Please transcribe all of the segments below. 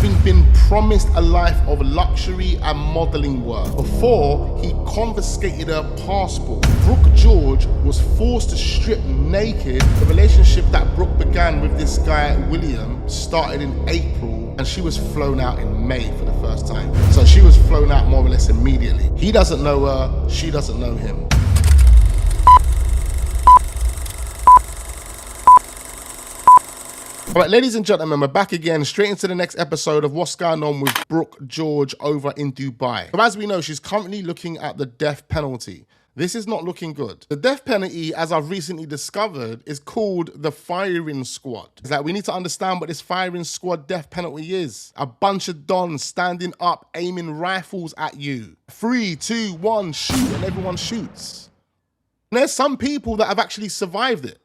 having been promised a life of luxury and modeling work before he confiscated her passport. Brooke George was forced to strip naked. The relationship that Brooke began with this guy, William, started in April, and she was flown out in May for the first time. So she was flown out more or less immediately. He doesn't know her, she doesn't know him. All right, ladies and gentlemen, we're back again, straight into the next episode of what's going on with Brooke George over in Dubai. So as we know, she's currently looking at the death penalty. This is not looking good. The death penalty, as I've recently discovered, is called the firing squad. It's like we need to understand what this firing squad death penalty is. A bunch of dons standing up, aiming rifles at you. 3, 2, 1, shoot, and everyone shoots. And there's some people that have actually survived it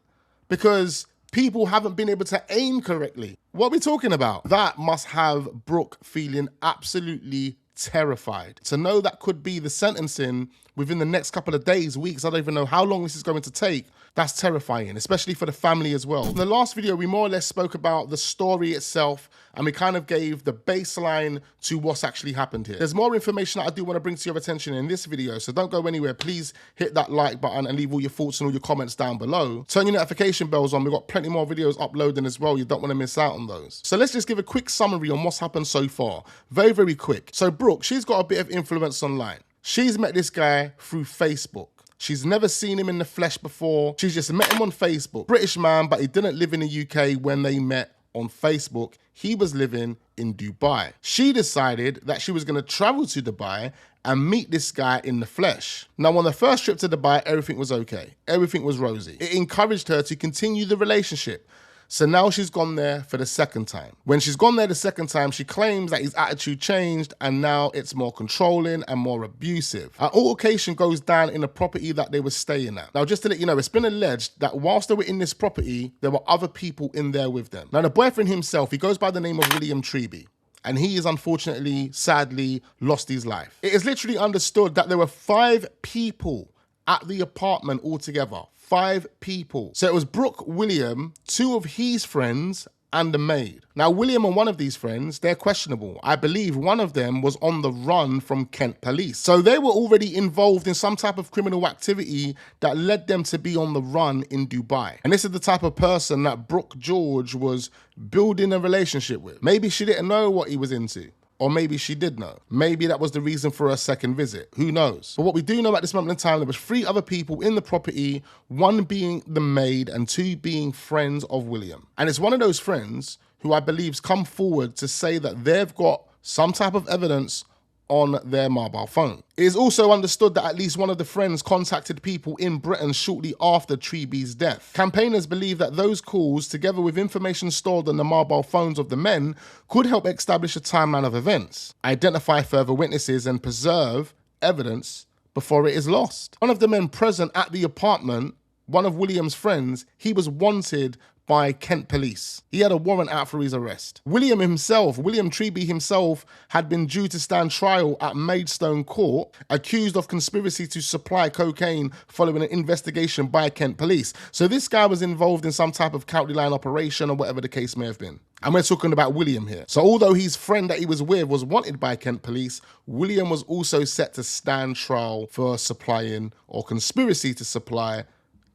because people haven't been able to aim correctly. What are we talking about? That must have Brooke feeling absolutely terrified. To know that could be the sentencing within the next couple of days, weeks, I don't even know how long this is going to take. That's terrifying, especially for the family as well. In the last video, we more or less spoke about the story itself, and we kind of gave the baseline to what's actually happened here. There's more information that I do want to bring to your attention in this video, so don't go anywhere. Please hit that like button and leave all your thoughts and all your comments down below. Turn your notification bells on. We've got plenty more videos uploading as well. You don't want to miss out on those. So let's just give a quick summary on what's happened so far. Very, very quick. So Brooke, she's got a bit of influence online. She's met this guy through Facebook. She's never seen him in the flesh before. She's just met him on Facebook. British man, but he didn't live in the UK when they met on Facebook. He was living in Dubai. She decided that she was going to travel to Dubai and meet this guy in the flesh. Now, on the first trip to Dubai, everything was okay. Everything was rosy. It encouraged her to continue the relationship. So now she's gone there for the second time. When she's gone there the second time, she claims that his attitude changed and now it's more controlling and more abusive. An altercation goes down in the property that they were staying at. Now, just to let you know, it's been alleged that whilst they were in this property, there were other people in there with them. Now, the boyfriend himself, he goes by the name of William Treby, and he is unfortunately, sadly, lost his life. It is literally understood that there were 5 people at the apartment altogether. 5 people. So it was Brooke, William, 2 of his friends, and the maid. Now, William and one of these friends, they're questionable. I believe one of them was on the run from Kent police. So they were already involved in some type of criminal activity that led them to be on the run in Dubai. And this is the type of person that Brooke George was building a relationship with. Maybe she didn't know what he was into. Or maybe she did know. Maybe that was the reason for her second visit. Who knows? But what we do know at this moment in time, there was 3 other people in the property, 1 being the maid and 2 being friends of William. And it's one of those friends who I believe's come forward to say that they've got some type of evidence on their mobile phone. It is also understood that at least one of the friends contacted people in Britain shortly after Treby's death. Campaigners believe that those calls, together with information stored on the mobile phones of the men, could help establish a timeline of events, identify further witnesses, and preserve evidence before it is lost. One of the men present at the apartment, one of William's friends, he was wanted by Kent police. He had a warrant out for his arrest. William Treby himself, had been due to stand trial at Maidstone Court, accused of conspiracy to supply cocaine following an investigation by Kent police. So this guy was involved in some type of county line operation or whatever the case may have been. And we're talking about William here. So although his friend that he was with was wanted by Kent police, William was also set to stand trial for supplying or conspiracy to supply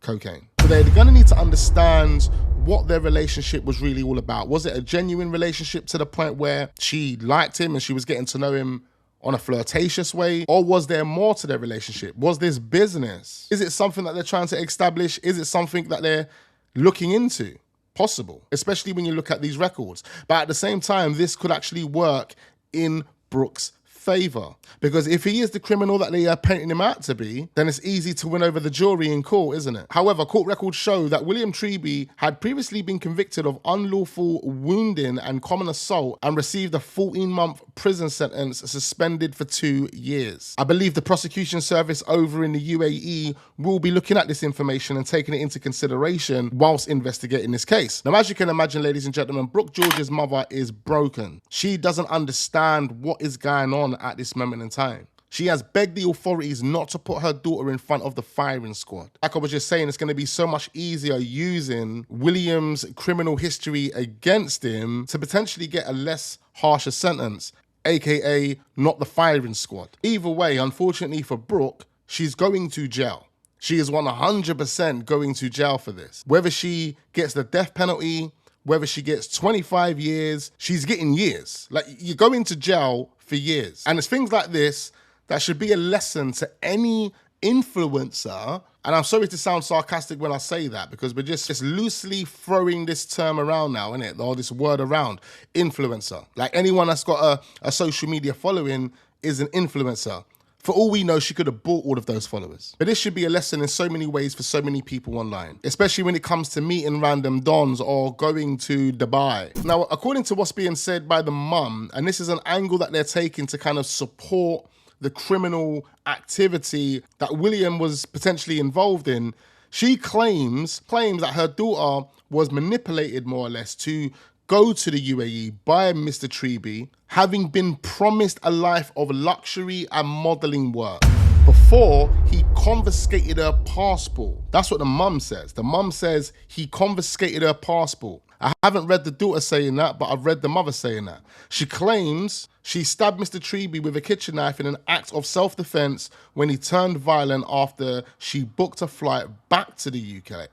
cocaine. So they're going to need to understand what their relationship was really all about. Was it a genuine relationship to the point where she liked him and she was getting to know him on a flirtatious way? Or was there more to their relationship? Was this business? Is it something that they're trying to establish? Is it something that they're looking into? Possible, especially when you look at these records. But at the same time, this could actually work in Brooke's favor, because if he is the criminal that they are painting him out to be, then it's easy to win over the jury in court, isn't it? However, court records show that William Treby had previously been convicted of unlawful wounding and common assault and received a 14-month prison sentence, suspended for 2 years. I believe the prosecution service over in the UAE will be looking at this information and taking it into consideration whilst investigating this case. Now, as you can imagine, ladies and gentlemen, Brooke George's mother is broken. She doesn't understand what is going on at this moment in time. She has begged the authorities not to put her daughter in front of the firing squad. Like I was just saying, it's going to be so much easier using William's criminal history against him to potentially get a less harsher sentence, aka not the firing squad. Either way, unfortunately for Brooke, she's going to jail. She is 100% going to jail for this. Whether she gets the death penalty, whether she gets 25 years, she's getting years. Like, you go into jail for years. And it's things like this that should be a lesson to any influencer. And I'm sorry to sound sarcastic when I say that, because we're just loosely throwing this term around now, innit? Or this word around, influencer. Like, anyone that's got a social media following is an influencer. For all we know, she could have bought all of those followers. But this should be a lesson in so many ways for so many people online, especially when it comes to meeting random dons or going to Dubai. Now, according to what's being said by the mum, and this is an angle that they're taking to kind of support the criminal activity that William was potentially involved in, she claims that her daughter was manipulated more or less to go to the UAE by Mr. Treby, having been promised a life of luxury and modeling work before he confiscated her passport. That's what the mum says. The mum says he confiscated her passport. I haven't read the daughter saying that, but I've read the mother saying that. She claims she stabbed Mr. Treby with a kitchen knife in an act of self-defense when he turned violent after she booked a flight back to the UK.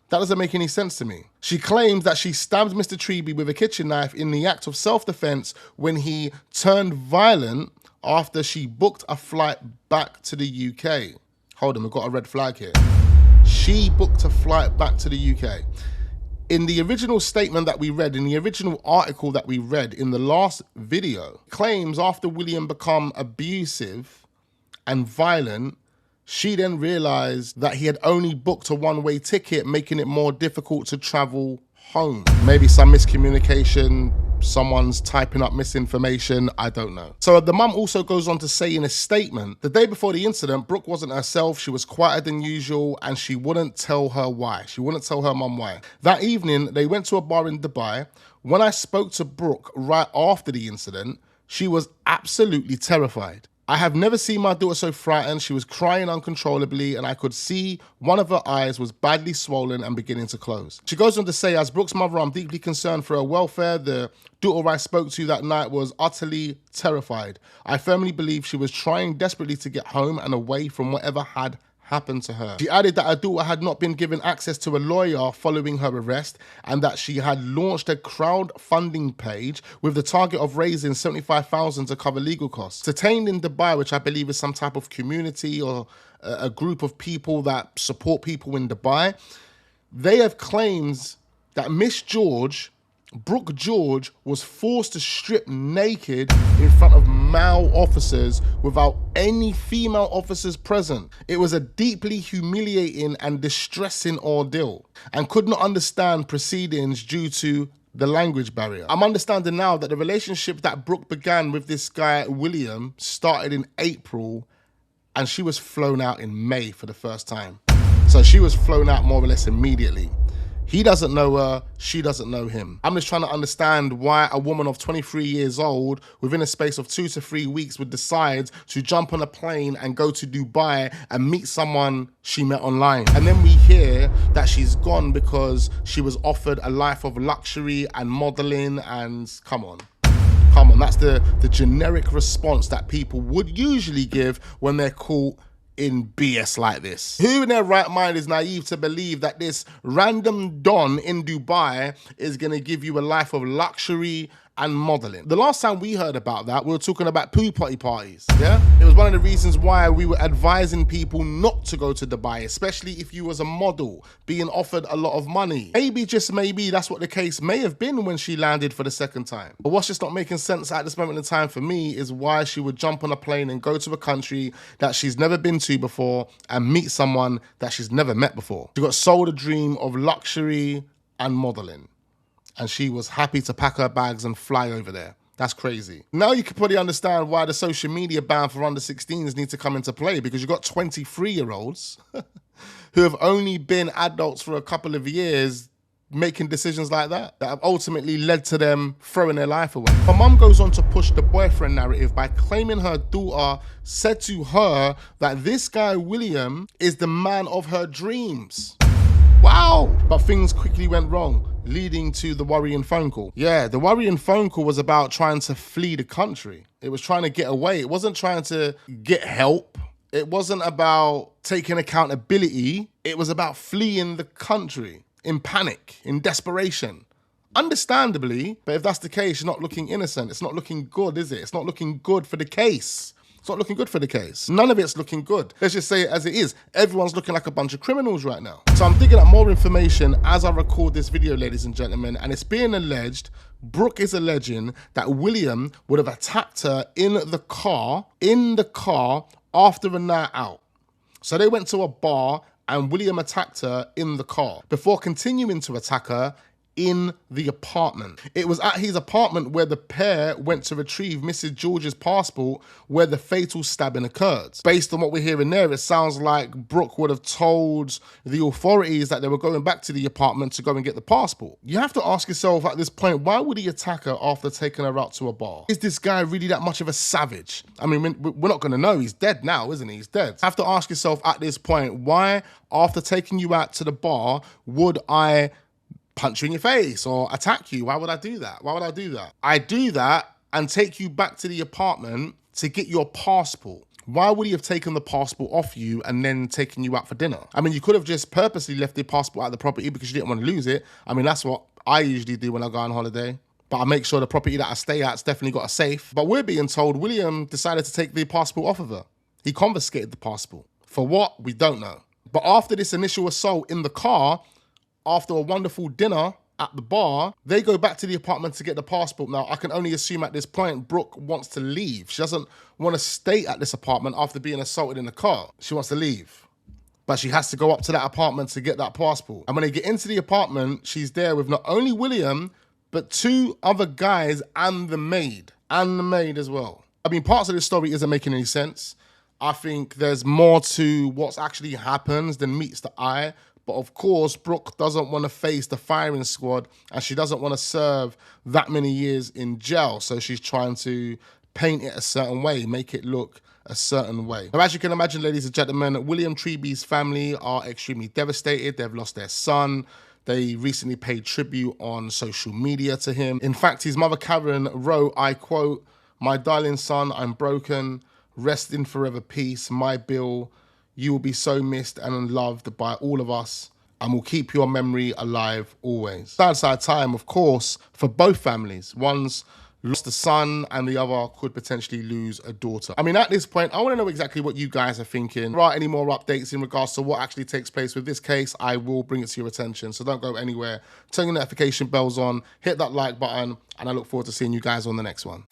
That doesn't make any sense to me. She claims that she stabbed Mr. Treby with a kitchen knife in the act of self-defense when he turned violent after she booked a flight back to the UK. Hold on, we've got a red flag here. She booked a flight back to the UK. In the original statement that we read, in the original article that we read in the last video, claims after William became abusive and violent, she then realized that he had only booked a one-way ticket, making it more difficult to travel home. Maybe some miscommunication, someone's typing up misinformation, I don't know. So the mum also goes on to say in a statement, the day before the incident, Brooke wasn't herself, she was quieter than usual, and she wouldn't tell her why. She wouldn't tell her mum why. That evening, they went to a bar in Dubai. When I spoke to Brooke right after the incident, she was absolutely terrified. I have never seen my daughter so frightened. She was crying uncontrollably, and I could see one of her eyes was badly swollen and beginning to close. She goes on to say, as Brooke's mother, I'm deeply concerned for her welfare. The daughter I spoke to that night was utterly terrified. I firmly believe she was trying desperately to get home and away from whatever had happened to her. She added that her daughter had not been given access to a lawyer following her arrest, and that she had launched a crowdfunding page with the target of raising $75,000 to cover legal costs. Detained in Dubai, which I believe is some type of community or a group of people that support people in Dubai, they have claims that Miss George, Brooke George, was forced to strip naked in front of male officers without any female officers present. It was a deeply humiliating and distressing ordeal, and could not understand proceedings due to the language barrier. I'm understanding now that the relationship that Brooke began with this guy, William, started in April, and she was flown out in May for the first time. So she was flown out more or less immediately. He doesn't know her, she doesn't know him. I'm just trying to understand why a woman of 23 years old, within a space of 2 to 3 weeks, would decide to jump on a plane and go to Dubai and meet someone she met online. And then we hear that she's gone because she was offered a life of luxury and modeling, and come on, that's the generic response that people would usually give when they're caught in BS like this. Who in their right mind is naive to believe that this random don in Dubai is gonna give you a life of luxury and modeling? The last time we heard about that, we were talking about potty parties, yeah? It was one of the reasons why we were advising people not to go to Dubai, especially if you was a model being offered a lot of money. Maybe, just maybe, that's what the case may have been when she landed for the second time. But what's just not making sense at this moment in time for me is why she would jump on a plane and go to a country that she's never been to before and meet someone that she's never met before. She got sold a dream of luxury and modeling, and she was happy to pack her bags and fly over there. That's crazy. Now you can probably understand why the social media ban for under 16s need to come into play, because you've got 23-year-olds who have only been adults for a couple of years making decisions like that have ultimately led to them throwing their life away. Her mum goes on to push the boyfriend narrative by claiming her daughter said to her that this guy, William, is the man of her dreams. Wow. But things quickly went wrong, leading to the worrying phone call. Yeah, the worrying phone call was about trying to flee the country. It was trying to get away. It wasn't trying to get help. It wasn't about taking accountability. It was about fleeing the country in panic, in desperation. Understandably, but if that's the case, you're not looking innocent. It's not looking good, is it? It's not looking good for the case. It's not looking good for the case. None of it's looking good. Let's just say it as it is. Everyone's looking like a bunch of criminals right now. So I'm digging up more information as I record this video, ladies and gentlemen, and it's being alleged, Brooke is alleging that William would have attacked her in the car after a night out. So they went to a bar and William attacked her in the car before continuing to attack her in the apartment. It was at his apartment where the pair went to retrieve Mrs. George's passport where the fatal stabbing occurred. Based on what we're hearing there, it sounds like Brooke would have told the authorities that they were going back to the apartment to go and get the passport. You have to ask yourself at this point, why would he attack her after taking her out to a bar? Is this guy really that much of a savage? I mean, we're not going to know. He's dead now, isn't he? He's dead. You have to ask yourself at this point, why, after taking you out to the bar, would I punch you in your face or attack you? Why would I do that? Why would I do that? I do that and take you back to the apartment to get your passport. Why would he have taken the passport off you and then taken you out for dinner? I mean, you could have just purposely left the passport at the property because you didn't want to lose it. I mean, that's what I usually do when I go on holiday. But I make sure the property that I stay at's definitely got a safe. But we're being told William decided to take the passport off of her. He confiscated the passport. For what? We don't know. But after this initial assault in the car, after a wonderful dinner at the bar, they go back to the apartment to get the passport. Now, I can only assume at this point, Brooke wants to leave. She doesn't want to stay at this apartment after being assaulted in the car. She wants to leave. But she has to go up to that apartment to get that passport. And when they get into the apartment, she's there with not only William, but two other guys and the maid. And the maid as well. I mean, parts of this story isn't making any sense. I think there's more to what's actually happens than meets the eye. But of course, Brooke doesn't want to face the firing squad and she doesn't want to serve that many years in jail. So she's trying to paint it a certain way, make it look a certain way. Now, as you can imagine, ladies and gentlemen, William Treeby's family are extremely devastated. They've lost their son. They recently paid tribute on social media to him. In fact, his mother, Karen, wrote, I quote, "My darling son, I'm broken. Rest in forever peace. My Bill. You will be so missed and loved by all of us and will keep your memory alive always." Sad time, of course, for both families. One's lost a son and the other could potentially lose a daughter. I mean, at this point, I want to know exactly what you guys are thinking. If there are any more updates in regards to what actually takes place with this case, I will bring it to your attention. So don't go anywhere. Turn your notification bells on, hit that like button, and I look forward to seeing you guys on the next one.